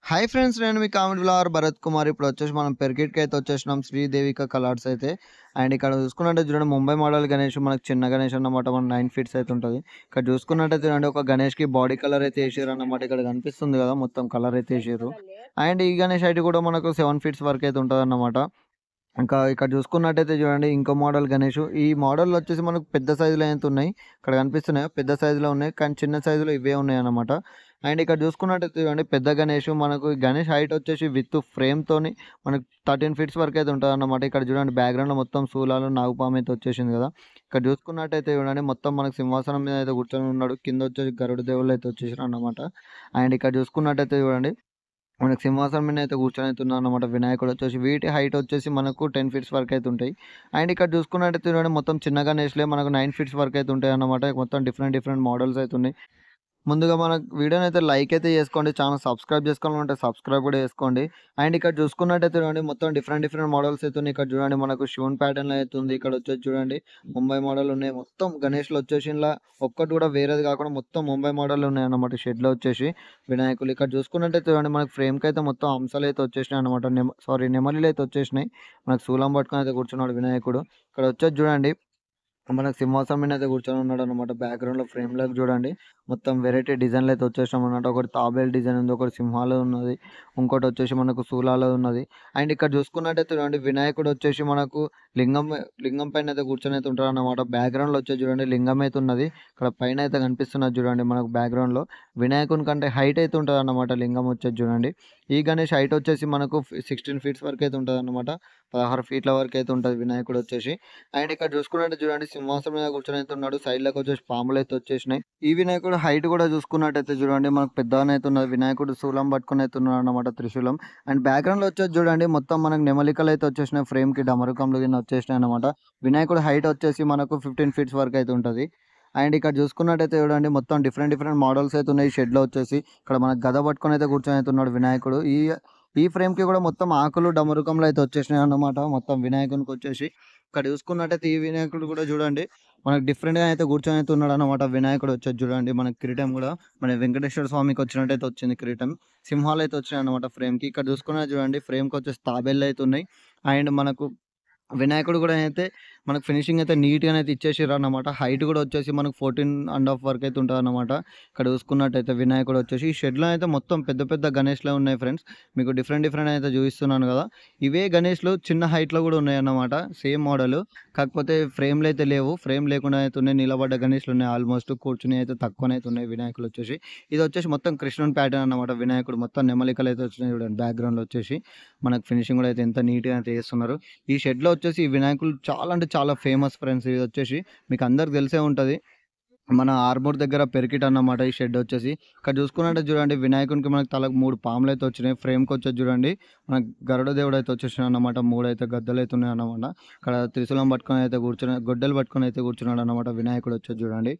Hi friends, నేను మీ comedy vlogger Bharat Kumar. ఇప్పుడు వచ్చేసి మనం పెర్కిట్‌కి అయితే వచ్చేసినాం, శ్రీదేవిక కలర్స్ అయితే. అండ్ ఇక్కడ చూసుకున్నట్టయితే చూడండి, ముంబై మోడల్ గణేష్ మనకు చిన్న గణేష్ అన్నమాట. మన 9 ఫీట్స్ అయితే ఉంటుంది. ఇక్కడ చూసుకున్నట్టయితే చూడండి, ఒక గణేష్‌కి బాడీ కలర్ అయితే ఏసిర్రు అన్నమాట. ఇక్కడ కనిపిస్తుంది కదా, మొత్తం కలర్ అయితే ఏసిర్రు. అండ్ ఈ గణేష్ హైట్ కూడా మనకు 7 ఫీట్స్ వరకు అయితే ఉంటదన్నమాట. ఇంకా ఇక్కడ చూసుకున్నట్టయితే చూడండి, ఇంకో మోడల్ గణేష్. ఈ మోడల్ వచ్చేసి మనకు పెద్ద సైజులో అయితే ఉన్నాయి. ఇక్కడ కనిపిస్తున్నాయో పెద్ద సైజులో ఉన్నాయి, కానీ చిన్న సైజులో ఇవే ఉన్నాయన్నమాట. అండ్ ఇక్కడ చూసుకున్నట్టయితే చూడండి, పెద్ద గణేష్ మనకు ఈ గణేష్ హైట్ వచ్చేసి విత్ ఫ్రేమ్‌తోని మనకు 13 ఫీట్స్ వరకు అయితే ఉంటదన్నమాట. ఇక్కడ చూడండి, బ్యాక్‌గ్రౌండ్‌లో మొత్తం శూలాలు, నాగుపాము అయితే వచ్చేసింది కదా. ఇక్కడ చూసుకున్నట్టయితే చూడండి, మొత్తం మనకు సింహాసనం మీద అయితే కూర్చొని ఉన్నాడు. కింద వచ్చేసి గరుడ దేవుళ్ళు అయితే వచ్చేసారన్నమాట. అండ్ ఇక్కడ చూసుకున్నట్టయితే చూడండి, మనకు సింహాసనం మీద అయితే కూర్చొనైతున్నాడన్నమాట వినాయకుడు వచ్చేసి. వీటి హైట్ వచ్చేసి మనకు 10 ఫీట్స్ వరకు అయితే ఉంటాయి. అండ్ ఇక్కడ చూసుకున్నట్టయితే చూడండి, మొత్తం చిన్న గణేష్‌లే మనకు 9 ఫీట్స్ వరకు అయితే ఉంటాయన్నమాట. మొత్తం డిఫరెంట్ డిఫరెంట్ మోడల్స్ అయితే ఉన్నాయి. ముందుగా మన వీడియోనైతే లైక్ అయితే చేసుకోండి. ఛానల్ సబ్స్క్రైబ్ చేసుకోవాలంటే సబ్స్క్రైబ్ కూడా చేసుకోండి. అండ్ ఇక్కడ చూసుకున్నట్టయితే చూడండి, మొత్తం డిఫరెంట్ డిఫరెంట్ మోడల్స్ అయితే ఉన్నాయి. ఇక్కడ చూడండి, మనకు శివుని ప్యాటర్న్‌లో అయితే ఉంది. ఇక్కడ వచ్చేసి చూడండి, ముంబై మోడల్ ఉన్నాయి. మొత్తం గణేష్‌లు వచ్చేసి ఇలా ఒక్కటి కూడా వేరేది కాకుండా మొత్తం ముంబై మోడల్ ఉన్నాయన్నమాట షెడ్‌లో వచ్చేసి వినాయకులు. ఇక్కడ చూసుకున్నట్టయితే చూడండి, మనకు ఫ్రేమ్‌కి అయితే మొత్తం అంశాలు అయితే వచ్చేసినాయి అన్నమాట. నెమలీలు అయితే వచ్చేసినాయి. మనకు శూలం పట్టుకొని అయితే కూర్చున్నాడు వినాయకుడు. ఇక్కడ వచ్చేసి చూడండి, మనకు సింహాసనం మీద అయితే కూర్చొని ఉన్నాడన్నమాట. బ్యాక్‌గ్రౌండ్‌లో ఫ్రేమ్‌లోకి చూడండి, మొత్తం వెరైటీ డిజైన్‌లు అయితే వచ్చేసినాయన్నమాట. ఒకటి తాబేలు డిజైన్ ఉంది, ఒకటి సింహాలు ఉన్నది, ఇంకోటి వచ్చేసి మనకు శూలాలు ఉన్నది. అండ్ ఇక్కడ చూసుకున్నట్టయితే చూడండి, వినాయకుడు వచ్చేసి మనకు లింగం లింగం పైన అయితే కూర్చొని అయితే ఉంటాడన్నమాట. బ్యాక్‌గ్రౌండ్‌లో వచ్చేసి చూడండి, లింగం అయితే ఉన్నది. ఇక్కడ పైన అయితే కనిపిస్తున్నది చూడండి మనకు బ్యాక్‌గ్రౌండ్‌లో. వినాయకుని కంటే హైట్ అయితే ఉంటదన్నమాట లింగం వచ్చేసి చూడండి. ఈ గణేష్ హైట్ వచ్చేసి మనకు 16 ఫీట్స్ వరకు అయితే ఉంటదన్నమాట. 16 ఫీట్ల వరకు అయితే ఉంటది వినాయకుడు వచ్చేసి. అండ్ ఇక్కడ చూసుకున్నట్టు చూడండి, సింహాసనం మీద కూర్చొని అయితే ఉన్నాడు. సైడ్‌లోకి వచ్చేసి పాములు అయితే వచ్చేసినాయి. ఈ వినాయకుడు హైట్ కూడా చూసుకున్నట్టయితే చూడండి, మనకు పెద్దగానే అయితే ఉన్నది. వినాయకుడు శూలం పట్టుకొని అయితే ఉన్నాడు అన్నమాట, త్రిశూలం. అండ్ బ్యాక్‌గ్రౌండ్‌లో వచ్చేసి చూడండి, మొత్తం మనకు నెమలికలు అయితే వచ్చేసినాయి. ఫ్రేమ్‌కి డమరుకంలు కింద వచ్చేసినాయి అన్నమాట. వినాయకుడు హైట్ వచ్చేసి మనకు 15 ఫీట్స్ వరకు అయితే ఉంటది. అండ్ ఇక్కడ చూసుకున్నట్టయితే చూడండి, మొత్తం డిఫరెంట్ డిఫరెంట్ మోడల్స్ అయితే ఉన్నాయి షెడ్‌లో వచ్చేసి. ఇక్కడ మనకు గద పట్టుకొని అయితే కూర్చొని అయితే ఉన్నాడు వినాయకుడు. ఈ ఈ ఫ్రేమ్‌కి కూడా మొత్తం ఆకులు, డమరుకంలు అయితే వచ్చేసినాయి అన్నమాట మొత్తం వినాయకునికి వచ్చేసి. ఇక్కడ చూసుకున్నట్టయితే ఈ వినాయకుడు కూడా చూడండి, మనకు డిఫరెంట్‌గా అయితే కూర్చొని అయితే ఉన్నాడన్నమాట. వినాయకుడు వచ్చేసి చూడండి, మనకి కిరీటం కూడా మన వెంకటేశ్వర స్వామికి వచ్చినట్టయితే వచ్చింది కిరీటం. సింహాలు అయితే వచ్చినాయన్నమాట ఫ్రేమ్‌కి. ఇక్కడ చూసుకున్నా చూడండి, ఫ్రేమ్‌కి వచ్చేసి తాబేళ్ళు అయితే ఉన్నాయి. అండ్ మనకు వినాయకుడు కూడా అయితే మనకు ఫినిషింగ్ అయితే నీట్‌గానే అయితే ఇచ్చేసిర్రన్నమాట. హైట్ కూడా వచ్చేసి మనకు 14½ వరకు అయితే ఉంటదన్నమాట. ఇక్కడ చూసుకున్నట్టయితే వినాయకుడు వచ్చేసి ఈ షెడ్‌లో అయితే మొత్తం పెద్ద పెద్ద గణేష్‌లే ఉన్నాయి ఫ్రెండ్స్. మీకు డిఫరెంట్ డిఫరెంట్ అయితే చూపిస్తున్నాను కదా. ఇవే గణేష్‌లు చిన్న హైట్‌లో కూడా ఉన్నాయన్నమాట. Same model. కాకపోతే ఫ్రేమ్‌లు అయితే లేవు. ఫ్రేమ్ లేకుండా అయితే ఉన్నాయి. నిలబడ్డ గణేష్‌లు ఉన్నాయి ఆల్మోస్ట్. కూర్చుని అయితే తక్కువనే అయితే ఉన్నాయి వినాయకులు వచ్చేసి. ఇది వచ్చేసి మొత్తం కృష్ణుని ప్యాటర్న్ అన్నమాట. వినాయకుడు మొత్తం నెమలికలు అయితే వచ్చినాయి చూడండి బ్యాక్‌గ్రౌండ్‌లో వచ్చేసి. మనకు ఫినిషింగ్ కూడా అయితే ఎంత నీట్‌గా అయితే చేస్తున్నారు. ఈ షెడ్‌లో వచ్చేసి ఈ వినాయకులు చాలా అంటే చాలా ఫేమస్ ఫ్రెండ్స్. ఇది వచ్చేసి మీకు అందరికి తెలిసే ఉంటది. మన ఆర్మూర్ దగ్గర పెరికిట్ అన్నమాట ఈ షెడ్ వచ్చేసి. ఇక్కడ చూసుకున్నట్టే చూడండి, వినాయకునికి మనకు తలకు 3 పాములైతే వచ్చినాయి. ఫ్రేమ్‌కి వచ్చేసి చూడండి, మనకు గరుడ దేవుడు అయితే వచ్చేసాడన్నమాట. 3 అయితే గద్దలైతే ఉన్నాయన్నమాట. ఇక్కడ త్రిశూలం పట్టుకొని అయితే కూర్చొని, గొడ్డలు పట్టుకొని అయితే కూర్చున్నాడన్నమాట వినాయకుడు వచ్చేసి చూడండి.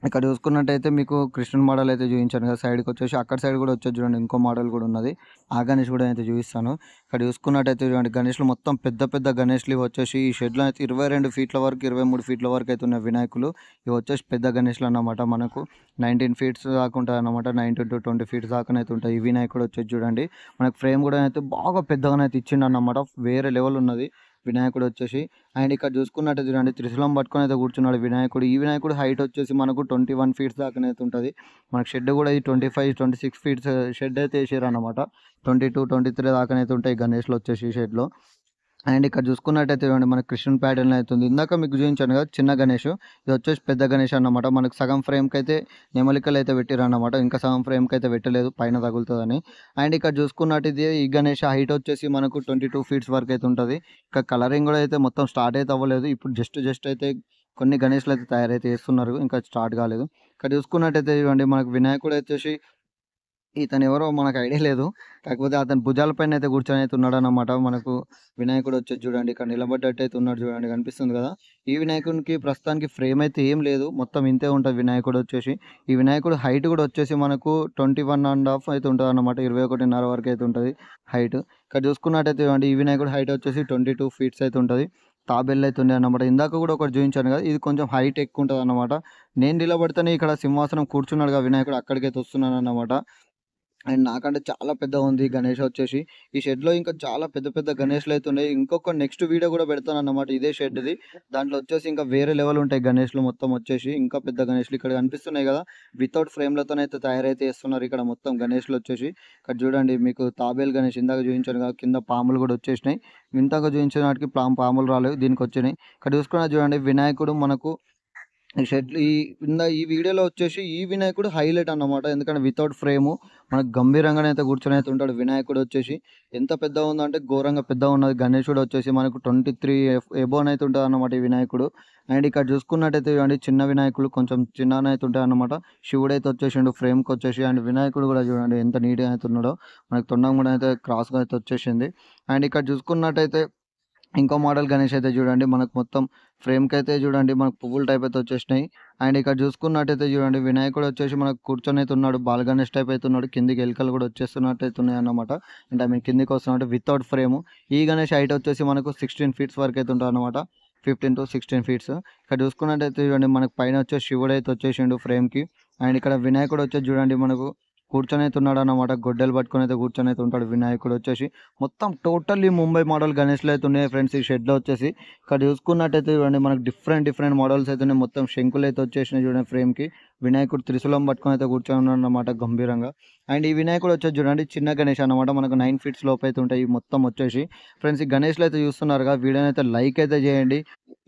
ఇక్కడ చూసుకున్నట్టయితే మీకు కృష్ణుని మోడల్ అయితే చూయించాను కదా, సైడ్‌కొచ్చేసి అక్కడ సైడ్ కూడా వచ్చేసి చూడండి, ఇంకో మోడల్ కూడా ఉన్నది. ఆ గణేష్ కూడా అయితే చూపిస్తాను. ఇక్కడ చూసుకున్నట్టయితే చూడండి, గణేష్‌లు మొత్తం పెద్ద పెద్ద గణేష్‌లు ఇవి వచ్చేసి ఈ షెడ్‌లో అయితే 22 ఫీట్ల వరకు, 23 ఫీట్ల వరకు అయితే ఉన్నాయి వినాయకులు. ఇవి వచ్చేసి పెద్ద గణేష్‌లు అన్నమాట. మనకు 19 ఫీట్స్ దాకా ఉంటాయన్నమాట. 19-20 ఫీట్స్ దాకానైతే ఉంటాయి. ఈ వినాయకుడు వచ్చేసి చూడండి, మనకు ఫ్రేమ్ కూడా అయితే బాగా పెద్దగానైతే ఇచ్చిండన్నమాట. వేరే లెవెల్ ఉన్నది వినాయకుడు వచ్చేసి. అండ్ ఇక్కడ చూసుకున్నట్టు చూడండి, త్రిశూలం పట్టుకొని అయితే కూర్చున్నాడు వినాయకుడు. ఈ వినాయకుడు హైట్ వచ్చేసి మనకు 21 ఫీట్స్ దాకానైతే ఉంటది. మనకు షెడ్ కూడా ఈ 25, 26 ఫీట్స్ షెడ్ అయితే ఏసిర్రన్నమాట. 22, 23 దాకానైతే ఉంటాయి గణేష్‌లు వచ్చేసి షెడ్‌లో. అండ్ ఇక్కడ చూసుకున్నట్టయితే చూడండి, మనకు కృష్ణుని ప్యాటర్న్ అవుతుంది. ఇందాక మీకు చూపించాను కదా చిన్న గణేష్, ఇది వచ్చేసి పెద్ద గణేష్ అన్నమాట. మనకు సగం ఫ్రేమ్‌కి అయితే నెమలికలు అయితే పెట్టిరన్నమాట. ఇంకా సగం ఫ్రేమ్‌కి అయితే పెట్టలేదు, పైన తగులుతదని. అండ్ ఇక్కడ చూసుకున్నట్టయితే ఈ గణేష్ హైట్ వచ్చేసి మనకు 22 ఫీట్స్ వరకు అయితే ఉంటది. ఇంకా కలరింగ్ కూడా అయితే మొత్తం స్టార్ట్ అయితే అవ్వలేదు. ఇప్పుడు జస్ట్ అయితే కొన్ని గణేష్‌లు అయితే తయారైతే చేస్తున్నారు. ఇంకా స్టార్ట్ కాలేదు. ఇక్కడ చూసుకున్నట్టయితే చూడండి, మనకు వినాయకుడు వచ్చేసి ఇతనెవరో మనకు ఐడియా లేదు. కాకపోతే అతని భుజాల పైనయితే కూర్చొనైతే ఉన్నాడనమాట. మనకు వినాయకుడు వచ్చేసి చూడండి, ఇక్కడ నిలబడ్డట్టయితే ఉన్నాడు చూడండి, కనిపిస్తుంది గదా. ఈ వినాయకునికి ప్రస్తుతానికి ఫ్రేమ్ అయితే ఏం లేదు. మొత్తం ఇంతే ఉంటది వినాయకుడు వచ్చేసి. ఈ వినాయకుడు హైట్ గూడా వచ్చేసి మనకు 21½ అయితే ఉంటదనమాట. 21.5 వరకైతే ఉంటది హైట్. ఇక్కడ చూసుకున్నట్టయితే చూడండి, ఈ వినాయకుడు హైట్ వచ్చేసి 22 ఫీట్స్ అయితే ఉంటది. తాబేళ్ళయితే ఉన్నాయన్నమాట. ఇందాక గూడా ఒకటి చూయించాను గదా, ఇది కొంచెం హైట్ ఎక్కువుంటదనమాట. నేను నిలబడితేనే ఇక్కడ సింహాసనం కూర్చున్నాడుగా వినాయకుడు, అక్కడికైతే వస్తున్నానన్నమాట. అండ్ నాకంటే చాలా పెద్దగా ఉంది గణేష్ వచ్చేసి. ఈ షెడ్‌లో ఇంకా చాలా పెద్ద పెద్ద గణేష్‌లయితే ఉన్నాయి. ఇంకొక నెక్స్ట్ వీడియో గూడా పెడతానన్నమాట ఇదే షెడ్‌ది. దాంట్లో వచ్చేసి ఇంకా వేరే లెవెల్ ఉంటాయి గణేష్‌లు మొత్తం వచ్చేసి. ఇంకా పెద్ద గణేష్‌లు ఇక్కడ కనిపిస్తున్నాయి గదా! వితౌట్ ఫ్రేమ్‌లతోనైతే తయారైతే చేస్తున్నారు ఇక్కడ మొత్తం గణేష్‌లొచ్చేసి. ఇక్కడ చూడండి మీకు తాబేలు గణేష్ ఇందాక చూయించాను గదా! కింద పాములు గూడా వచ్చేసినాయి. ఇందాక చూయించిన వాటికి పాములు రాలేవు. దీనికొచ్చినాయి. ఇక్కడ చూసుకున్నా చూడండి వినాయకుడు మనకు ఈ షెడ్‌లు ఈ వీడియోలో వచ్చేసి ఈ వినాయకుడు హైలైట్ అన్నమాట. ఎందుకంటే వితౌట్ ఫ్రేము మనకు గంభీరంగానే అయితే కూర్చొనైతే ఉంటాడు వినాయకుడు వచ్చేసి. ఎంత పెద్దగా ఉందంటే ఘోరంగా పెద్దగా ఉన్నది. గణేశుడు వచ్చేసి మనకు 23 ఎబోనైతే ఉంటదన్నమాట ఈ వినాయకుడు. అండ్ ఇక్కడ చూసుకున్నట్టయితే చూడండి చిన్న వినాయకులు కొంచెం చిన్నగానైతే ఉంటాయన్నమాట. శివుడైతే వచ్చేసిండు ఫ్రేమ్‌కొచ్చేసి. అండ్ వినాయకుడు కూడా చూడండి ఎంత నీట్‌గా అయితే ఉన్నాడో. మనకు తొండం కూడా అయితే క్రాస్‌గా అయితే వచ్చేసింది. అండ్ ఇక్కడ చూసుకున్నట్టయితే ఇంకో మోడల్ గణేష్ అయితే చూడండి మనకు మొత్తం ఫ్రేమ్‌కైతే చూడండి మనకు పువ్వుల టైప్ అయితే వచ్చేసినాయి. అండ్ ఇక్కడ చూసుకున్నట్టయితే చూడండి వినాయకుడు వచ్చేసి మనకు కూర్చొనైతే ఉన్నాడు. బాల గణేష్ టైప్ అయితే ఉన్నాడు. కిందికి ఎలుకలు కూడా వచ్చేస్తున్నట్టయితే ఉన్నాయన్నమాట. అంటే ఐ మీన్ కిందికి వస్తున్నట్టు వితౌట్ ఫ్రేము. ఈ గణేష్ హైట్ వచ్చేసి మనకు 16 ఫీట్స్ వరకు అయితే ఉంటదన్నమాట. 15-16 ఫీట్స్. ఇక్కడ చూసుకున్నట్టయితే చూడండి మనకు పైన వచ్చేసి శివుడైతే వచ్చేసిండు ఫ్రేమ్‌కి. అండ్ ఇక్కడ వినాయకుడు వచ్చేసి చూడండి మనకు కూర్చొనైతే ఉన్నాడన్నమాట. గొడ్డలు పట్టుకొనైతే కూర్చొనైతే ఉంటాడు వినాయకుడు వచ్చేసి. మొత్తం టోటల్లీ ముంబై మోడల్ గణేష్‌లయితే ఉన్నాయి ఫ్రెండ్స్ ఈ షెడ్‌లో వచ్చేసి. ఇక్కడ చూసుకున్నట్టయితే చూడండి మనకు డిఫరెంట్ మోడల్స్ అయితే ఉన్నాయి. మొత్తం శంకులైతే వచ్చేసినాయి చూడండి ఫ్రేమ్‌కి. వినాయకుడు త్రిశూలం పట్టుకొనైతే కూర్చొని ఉన్నాడన్నమాట గంభీరంగా. అండ్ ఈ వినాయకుడు వచ్చేసి చూడండి చిన్న గణేష్ అన్నమాట. మనకు 9 ఫీట్స్ లోపైతే ఉంటాయి ఈ మొత్తం వచ్చేసి. ఫ్రెండ్స్ ఈ గణేష్‌లయితే చూస్తున్నారుగా వీడియోనైతే లైక్ అయితే చేయండి.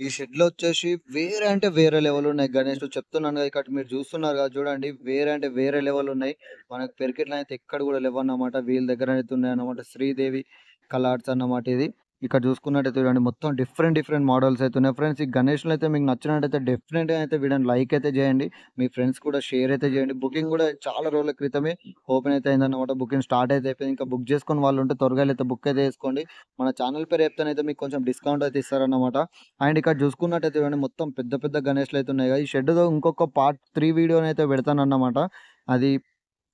ఈ షెడ్‌లో వచ్చేసి వేరే అంటే వేరే లెవెల్ ఉన్నాయి గణేష్‌లు చెప్తున్నాను కదా! ఇక్కడ మీరు చూస్తున్నారు కదా! చూడండి వేరే అంటే వేరే లెవెల్ ఉన్నాయి. మనకు పెర్కెట్‌లో అయితే ఎక్కడ కూడా లేవన్నమాట. వీళ్ళ దగ్గర అయితే ఉన్నాయన్నమాట. శ్రీదేవి కలార్స్ అన్నమాట ఇది. ఇక్కడ చూసుకున్నట్టయితే చూడండి మొత్తం డిఫరెంట్ మోడల్స్ అయితే ఉన్నాయి. ఫ్రెండ్స్ ఈ గణేష్‌లు అయితే మీకు నచ్చినట్టయితే డెఫినెట్‌గా అయితే వీడియోని లైక్ అయితే చేయండి. మీ ఫ్రెండ్స్ కూడా షేర్ అయితే చేయండి. బుకింగ్ కూడా చాలా రోజుల క్రితమే ఓపెన్ అయితే అయిందన్నమాట. బుకింగ్ స్టార్ట్ అయితే అయిపోయింది. ఇంకా బుక్ చేసుకుని వాళ్ళు ఉంటే త్వరగా అయితే బుక్ అయితే చేసుకోండి. మన ఛానల్ పేరు చెప్తేనైతే మీకు కొంచెం డిస్కౌంట్ అయితే ఇస్తారన్నమాట. అండ్ ఇక్కడ చూసుకున్నట్టయితే చూడండి మొత్తం పెద్ద గణేష్‌లు అయితే ఉన్నాయి కదా! ఈ షెడ్‌తో ఇంకొక పార్ట్ 3 వీడియోనైతే పెడతానన్నమాట. అది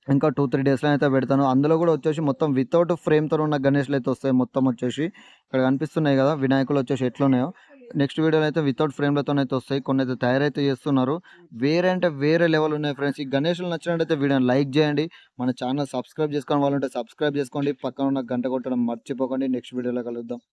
ఇంకా 2, 3 డేస్‌లో అయితే పెడతాను. అందులో గూడా వచ్చేసి మొత్తం వితౌట్ ఫ్రేమ్‌తో ఉన్న గణేష్‌లయితే వస్తాయి మొత్తం వచ్చేసి. ఇక్కడ కనిపిస్తున్నాయి గదా! వినాయకులు వచ్చేసి ఎట్లున్నాయో. నెక్స్ట్ వీడియోలో అయితే వితౌట్ ఫ్రేమ్‌లతోనైతే వస్తాయి. కొన్నైతే తయారైతే చేస్తున్నారు. వేరే అంటే వేరే లెవెల్ ఉన్నాయి ఫ్రెండ్స్. ఈ గణేష్‌లు నచ్చినట్టయితే వీడియోని లైక్ జేయండి. మన ఛానల్ సబ్స్క్రైబ్ చేసుకోని వాళ్ళుంటే సబ్స్క్రైబ్ చేసుకోండి. పక్కన ఉన్న గంట కొట్టడం మర్చిపోకండి. నెక్స్ట్ వీడియోలో కలుద్దాం.